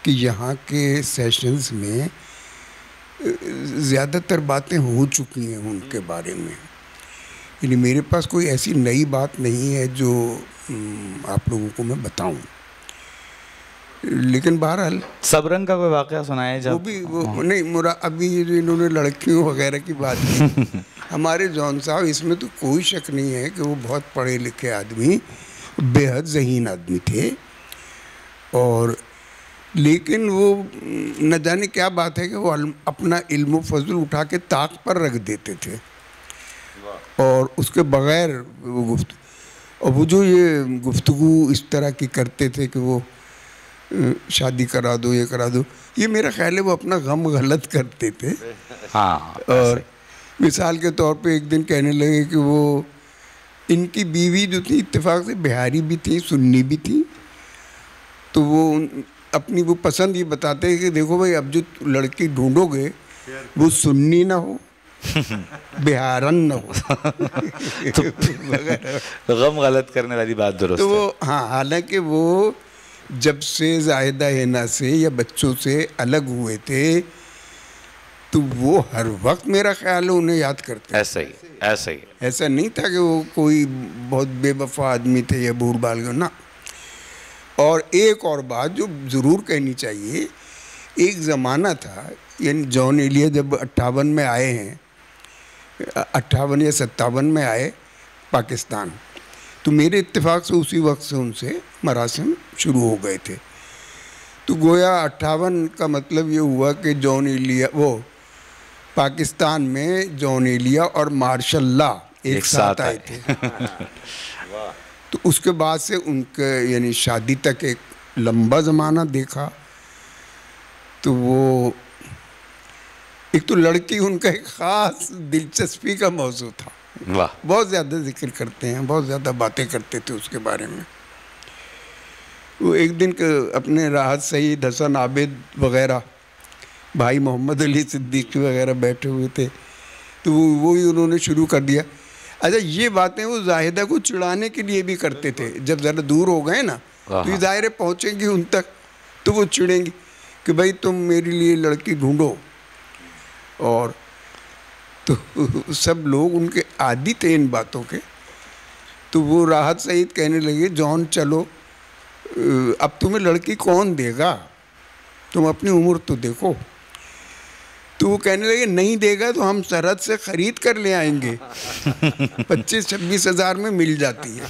کہ یہاں کے سیشنز میں زیادہ تر باتیں ہو چکی ہیں ان کے بارے میں. یعنی میرے پاس کوئی ایسی نئی بات نہیں ہے جو آپ لوگوں کو میں بتاؤں. لیکن بہرحال سبرنگ کا کوئی واقعہ سنائے جب وہ بھی وہ نہیں ابھی جو انہوں نے لڑکیوں وغیرہ کی بات کی, ہمارے جون صاحب اس میں تو کوئی شک نہیں ہے کہ وہ بہت پڑھے لکھے آدمی, بے حد ذہین آدمی تھے. اور لیکن وہ نہ جانے کیا بات ہے کہ وہ اپنا علم و فضل اٹھا کے طاق پر رکھ دیتے تھے اور اس کے بغیر وہ اور وہ جو یہ گفتگو اس طرح کی کرتے تھے کہ وہ شادی کرا دو, یہ کرا دو, یہ میرا خیال ہے وہ اپنا غم غلط کرتے تھے. ہاں. اور مثال کے طور پہ ایک دن کہنے لگے کہ وہ ان کی بیوی جو تھی اتفاق سے بہاری بھی تھی, سنی بھی تھی. تو وہ اپنی وہ پسند یہ بتاتے ہیں کہ دیکھو بھائی اب جو لڑکی ڈھونڈو گے وہ سنی نہ ہو, بہارن نہ ہو. غم غلط کرنے والی بات درست ہے. تو وہ ہاں, حالانکہ وہ جب سے زاہدہ حنا سے یا بچوں سے الگ ہوئے تھے تو وہ ہر وقت میرا خیال ہے انہیں یاد کرتے. ایسا ہی ایسا نہیں تھا کہ وہ کوئی بہت بے وفا آدمی تھے یا بھول بھال گئے, نہ. اور ایک اور بات جو ضرور کہنی چاہیے, ایک زمانہ تھا یعنی جان ایلیا جب 58 میں آئے ہیں, 58 یا 57 میں آئے پاکستان, تو میرے اتفاق سے اسی وقت سے ان سے مراسم شروع ہو گئے تھے. تو گویا 58 کا مطلب یہ ہوا کہ جان ایلیا وہ پاکستان میں جان ایلیا اور مارشل لا ایک ساتھ آئے تھے. تو اس کے بعد سے ان کے یعنی شادی تک ایک لمبا زمانہ دیکھا. تو وہ ایک تو لڑکی ان کا ایک خاص دلچسپی کا موضوع تھا. بہت زیادہ ذکر کرتے ہیں, بہت زیادہ باتیں کرتے تھے اس کے بارے میں. وہ ایک دن اپنے راحت سعید, حسن عابد وغیرہ, بھائی محمد علی صدیقی وغیرہ بیٹھے ہوئے تھے, تو وہی انہوں نے شروع کر دیا. اچھا یہ باتیں وہ زاہدہ کو چڑھانے کے لیے بھی کرتے تھے. جب ذرا دور ہو گئے نا تو یہ ظاہر پہنچیں گی ان تک تو وہ چڑھیں گی کہ بھائی تم میرے لیے لڑکی ڈھونڈو. اور تو سب لوگ ان کے عادی تھے ان باتوں کے. تو وہ راحت سعید کہنے لگے جان چلو اب تمہیں لڑکی کون دے گا, تم اپنی عمر تو دیکھو. تو وہ کہنے لگے نہیں دے گا تو ہم سرحد سے خرید کر لے آئیں گے, 25-26 ہزار میں مل جاتی ہے.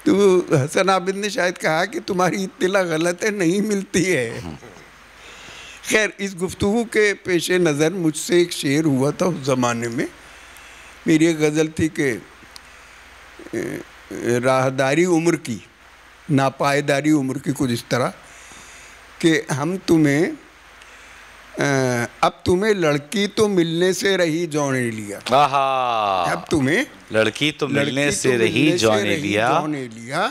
تو حسن عابد نے شاید کہا کہ تمہاری اطلاع غلط ہے, نہیں ملتی ہے. خیر اس گفتگو کے پیش نظر مجھ سے ایک شعر ہوا تھا اس زمانے میں. میری ایک غزل تھی کہ راہداری عمر کی, ناپائیداری عمر کی, کچھ اس طرح کہ ہم تمہیں اب تمہیں لڑکی تو ملنے سے رہی جان ایلیا, اب تمہیں لڑکی تو ملنے سے رہی جان ایلیا,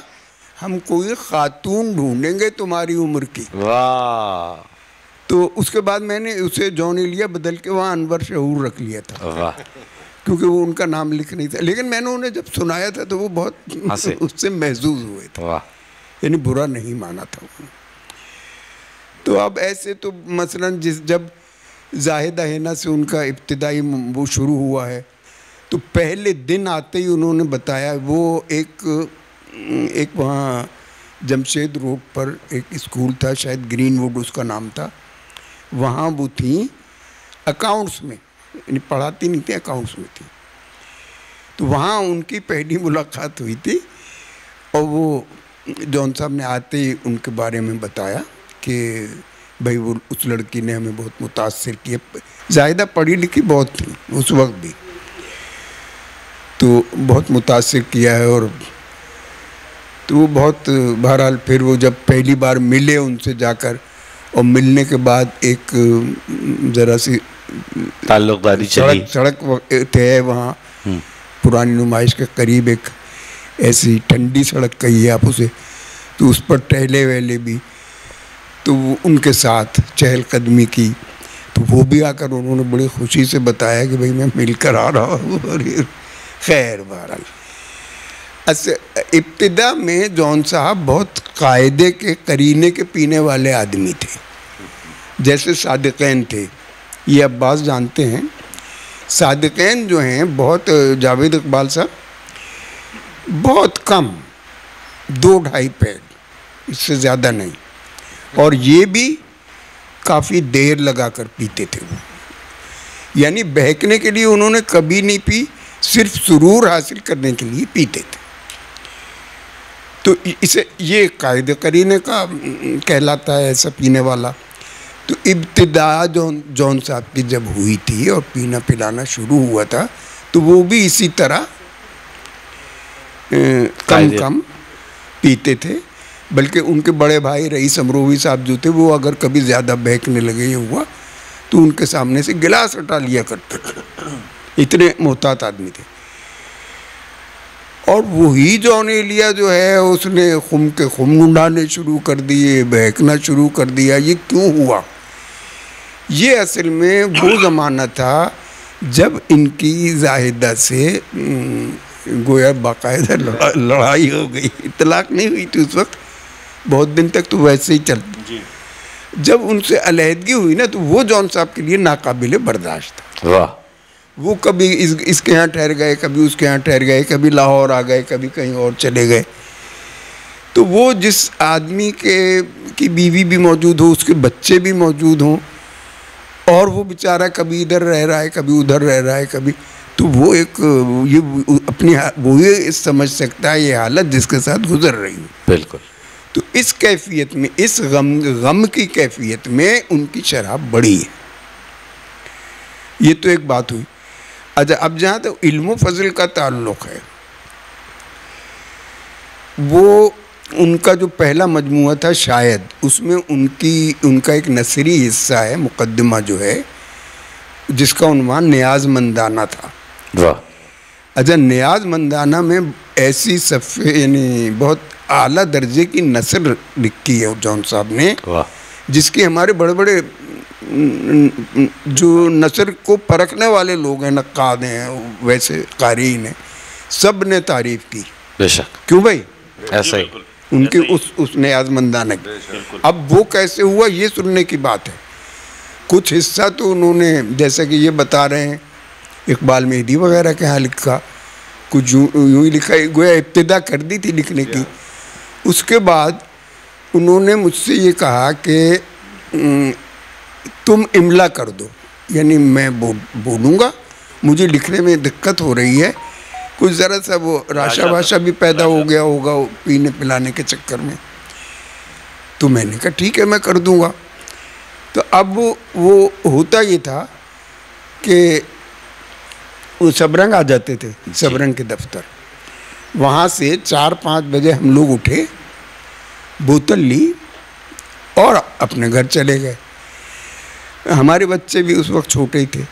ہم کوئی خاتون ڈھونڈیں گے تمہاری عمر کی. واہ. تو اس کے بعد میں نے اسے جان ایلیا بدل کے وہاں انور شعور رکھ لیا تھا, کیونکہ وہ ان کا نام لکھ نہیں تھا. لیکن میں نے انہیں جب سنایا تھا تو وہ بہت اس سے محظوظ ہوئے تھے, یعنی برا نہیں مانا تھا. تو اب ایسے تو مثلاً جب زاہدہ حنا سے ان کا ابتدائی وہ شروع ہوا ہے تو پہلے دن آتے ہی انہوں نے بتایا, وہ ایک وہاں جمشید روڈ پر ایک اسکول تھا، شاید گرین ووڈ اس کا نام تھا، وہاں وہ تھیں اکاؤنٹس میں، یعنی پڑھاتی نہیں تھیں، اکاؤنٹس میں تھیں. تو وہاں ان کی پہلی ملاقات ہوئی تھی، اور وہ جون صاحب نے آتے ہی ان کے بارے میں بتایا کہ بھائی وہ اس لڑکی نے ہمیں بہت متاثر کیا. زاہدہ پڑھی لکھی بہت تھی اس وقت بھی، تو بہت متاثر کیا ہے. اور تو وہ بہت بہرحال پھر وہ جب پہلی بار ملے ان سے جا کر، اور ملنے کے بعد ایک ذرا سی تعلق داری چلی، سڑک تھے وہاں پرانی نمائش کے قریب، ایک ایسی ٹھنڈی سڑک کہیے آپ اسے، تو اس پر ٹہلے ویلے بھی، تو وہ ان کے ساتھ چہل قدمی کی. تو وہ بھی آ کر انہوں نے بڑی خوشی سے بتایا کہ بھائی میں مل کر آ رہا ہوں. خیر بہرحال ابتدا میں جون صاحب بہت قاعدے کے قرینے کے پینے والے آدمی تھے، جیسے صادقین تھے. یہ عباس جانتے ہیں، صادقین جو ہیں بہت، جاوید اقبال صاحب بہت کم 2-2.5 پیگ، اس سے زیادہ نہیں. اور یہ بھی کافی دیر لگا کر پیتے تھے وہ، یعنی بہکنے کے لیے انہوں نے کبھی نہیں پی، صرف سرور حاصل کرنے کے لیے پیتے تھے. تو اسے یہ قاعدے قرینے کا کہلاتا ہے ایسا پینے والا. تو ابتدا جون صاحب کی جب ہوئی تھی اور پینا پلانا شروع ہوا تھا، تو وہ بھی اسی طرح کم پیتے تھے. بلکہ ان کے بڑے بھائی رئیس امروی صاحب جو تھے، وہ اگر کبھی زیادہ بہکنے لگے یہ ہوا تو ان کے سامنے سے گلاس ہٹا لیا کرتے تھے، اتنے محتاط آدمی تھے. اور وہی جون ایلیا جو ہے اس نے خم کے خم ڈھونڈانے شروع کر دیے، بہکنا شروع کر دیا. یہ کیوں ہوا؟ یہ اصل میں وہ زمانہ تھا جب ان کی زاہدہ سے گویا باقاعدہ لڑائی ہو گئی. اطلاق نہیں ہوئی تھی اس وقت، بہت دن تک تو ویسے ہی چلتی. جب ان سے علیحدگی ہوئی نا، تو وہ جون صاحب کے لیے ناقابل برداشت تھا. واہ. وہ کبھی اس کے ہاں ٹھہر گئے، کبھی اس کے ہاں ٹھہر گئے، کبھی لاہور آ گئے، کبھی کہیں اور چلے گئے. تو وہ جس آدمی کی بیوی بھی موجود ہو، اس کے بچے بھی موجود ہوں، اور وہ بیچارہ کبھی ادھر رہ رہا ہے، کبھی ادھر رہ رہا ہے، کبھی، تو وہ ایک یہ اپنی وہ یہ سمجھ سکتا ہے یہ حالت جس کے ساتھ گزر رہی ہوں. بالکل. تو اس کیفیت میں، اس غم کی کیفیت میں ان کی شراب بڑھی ہے. یہ تو ایک بات ہوئی. اچھا، اب جہاں تو علم و فضل کا تعلق ہے، وہ ان کا جو پہلا مجموعہ تھا شاید، اس میں ان کا ایک نثری حصہ ہے، مقدمہ جو ہے، جس کا عنوان نیاز مندانہ تھا. واہ. اچھا، نیاز مندانہ میں ایسی صفحے، یعنی بہت اعلیٰ درجے کی نثر لکھی ہے جون صاحب نے، جس کی ہمارے بڑے بڑے جو نثر کو پرکھنے والے لوگ ہیں، نقاد ہیں، ویسے قارئین ہیں، سب نے تعریف کی. بے شک. کیوں بھائی؟ ایسا ہی ان کی اس نیاز مندانہ کی. اب وہ کیسے ہوا یہ سننے کی بات ہے. کچھ حصہ تو انہوں نے، جیسے کہ یہ بتا رہے ہیں، اقبال مہدی وغیرہ کے ہاں لکھا، کچھ یوں ہی لکھا، گویا ابتدا کر دی تھی لکھنے کی. اس کے بعد انہوں نے مجھ سے یہ کہا کہ تم املا کر دو، یعنی میں بولوں گا، مجھے لکھنے میں دقت ہو رہی ہے، کچھ ذرا سا وہ راشا باشا بھی پیدا ہو گیا ہوگا پینے پلانے کے چکر میں. تو میں نے کہا ٹھیک ہے میں کر دوں گا. تو اب وہ ہوتا یہ تھا کہ وہ سبرنگ آ جاتے تھے، سبرنگ کے دفتر. وہاں سے 4-5 بجے ہم لوگ اٹھے، بوتل لی اور اپنے گھر چلے گئے. ہمارے بچے بھی اس وقت چھوٹے ہی تھے.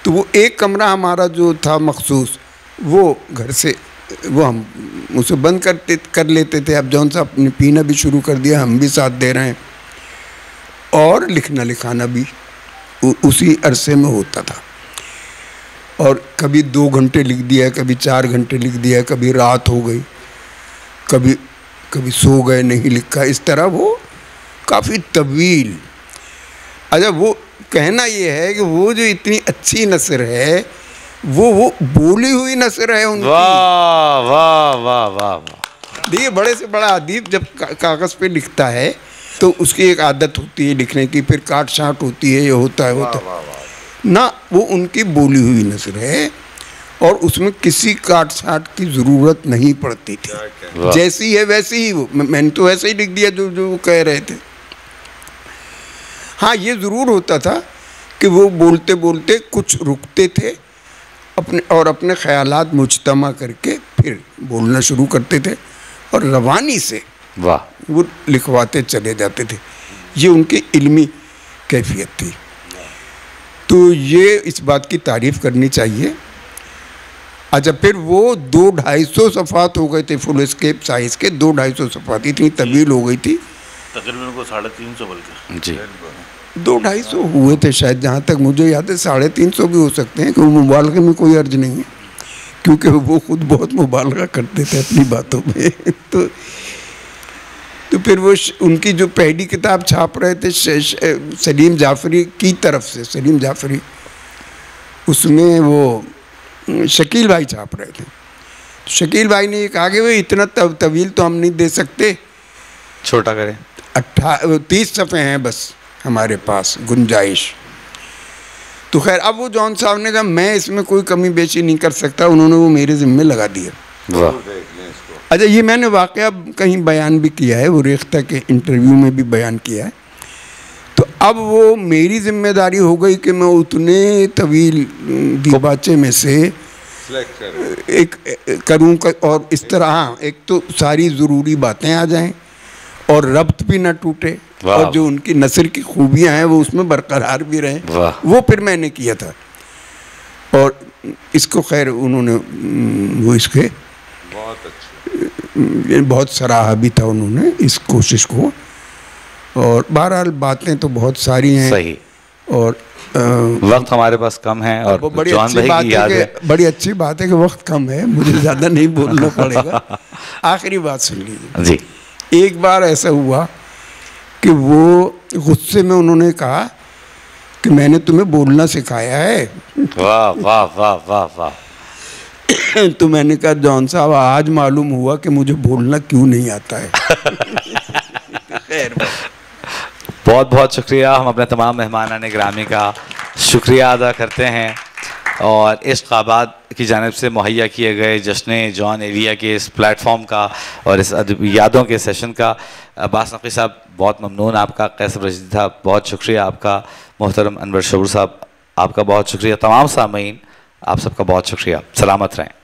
تو وہ ایک کمرہ ہمارا جو تھا مخصوص، وہ گھر سے وہ ہم اسے بند کر لیتے تھے. اب جون صاحب نے پینا بھی شروع کر دیا، ہم بھی ساتھ دے رہے ہیں، اور لکھنا لکھانا بھی اسی عرصے میں ہوتا تھا. اور کبھی 2 گھنٹے لکھ دیا، کبھی 4 گھنٹے لکھ دیا، کبھی رات ہو گئی، کبھی سو گئے، نہیں لکھا. اس طرح وہ کافی طویل. اچھا، وہ کہنا یہ ہے کہ وہ جو اتنی اچھی نثر ہے، وہ بولی ہوئی نثر ہے ان کی. واہ واہ واہ واہ واہ. دیکھیے بڑے سے بڑا ادیب جب کاغذ پہ لکھتا ہے تو اس کی ایک عادت ہوتی ہے لکھنے کی، پھر کاٹ چھانٹ ہوتی ہے، یہ ہوتا ہے نہ، وہ ان کی بولی ہوئی نثر ہے اور اس میں کسی کاٹ چھانٹ کی ضرورت نہیں پڑتی تھی، جیسی ہے ویسی ہی، وہ میں نے تو ویسے ہی لکھ دیا جو وہ کہہ رہے تھے۔ ہاں یہ ضرور ہوتا تھا کہ وہ بولتے بولتے کچھ رکتے تھے اپنے خیالات مجتمع کر کے پھر بولنا شروع کرتے تھے اور روانی سے وہ لکھواتے چلے جاتے تھے، یہ ان کی علمی کیفیت تھی۔ تو یہ اس بات کی تعریف کرنی چاہیے۔ اچھا پھر وہ 200-250 صفحات ہو گئے تھے فل اسکیپ سائز کے، 200-250 صفحات، اتنی طویل ہو گئی تھی، تقریباً کو 350 بلکہ جی 200-250 ہوئے تھے شاید، جہاں تک مجھے یاد ہے 350 بھی ہو سکتے ہیں، کہ مبالغے میں کوئی حرج نہیں ہے، کیونکہ وہ خود بہت مبالغہ کرتے تھے اپنی باتوں میں۔ تو پھر وہ ان کی جو پہلی کتاب چھاپ رہے تھے سلیم جعفری کی طرف سے، سلیم جعفری، اس میں وہ شکیل بھائی چھاپ رہے تھے، شکیل بھائی نے یہ کہا کہ وہ اتنا طویل تو ہم نہیں دے سکتے، چھوٹا کریں، 30 صفحے ہیں بس ہمارے پاس گنجائش۔ تو خیر اب وہ جان صاحب نے کہا میں اس میں کوئی کمی بیشی نہیں کر سکتا، انہوں نے وہ میرے ذمہ لگا دیا۔ اچھا یہ میں نے واقعہ کہیں بیان بھی کیا ہے، وہ ریختہ کے انٹرویو میں بھی بیان کیا ہے۔ تو اب وہ میری ذمہ داری ہو گئی کہ میں اتنے طویل دیباچے میں سے ایک کروں، اور اس طرح ایک تو ساری ضروری باتیں آ جائیں اور ربط بھی نہ ٹوٹے، اور جو ان کی نثر کی خوبیاں ہیں وہ اس میں برقرار بھی رہیں، وہ پھر میں نے کیا تھا۔ اور اس کو خیر انہوں نے وہ اس کے بہت سراہا بھی تھا انہوں نے اس کوشش کو، اور بہرحال باتیں تو بہت ساری ہیں، صحیح، اور وقت ہمارے پاس کم ہے، اور جان بھائی کی یاد ہے، بڑی اچھی بات ہے کہ وقت کم ہے، مجھے زیادہ نہیں بولنا پڑے گا۔ آخری بات سن لیجیے جی۔ ایک بار ایسا ہوا کہ وہ غصے میں انہوں نے کہا کہ میں نے تمہیں بولنا سکھایا ہے۔ واہ واہ واہ واہ واہ۔ تو میں نے کہا جان صاحب آج معلوم ہوا کہ مجھے بولنا کیوں نہیں آتا ہے۔ بہت بہت شکریہ، ہم اپنے تمام مہمانان گرامی کا شکریہ ادا کرتے ہیں، اور عشق آباد کی جانب سے مہیا کیے گئے جشن جان ایلیا کے اس پلیٹ فارم کا اور اس یادوں کے سیشن کا۔ عباس نقوی صاحب بہت ممنون آپ کا، قیصر رشیدی صاحب بہت شکریہ آپ کا، محترم انور شعور صاحب آپ کا بہت شکریہ، تمام سامعین آپ سب کا بہت شکریہ، سلامت رہیں۔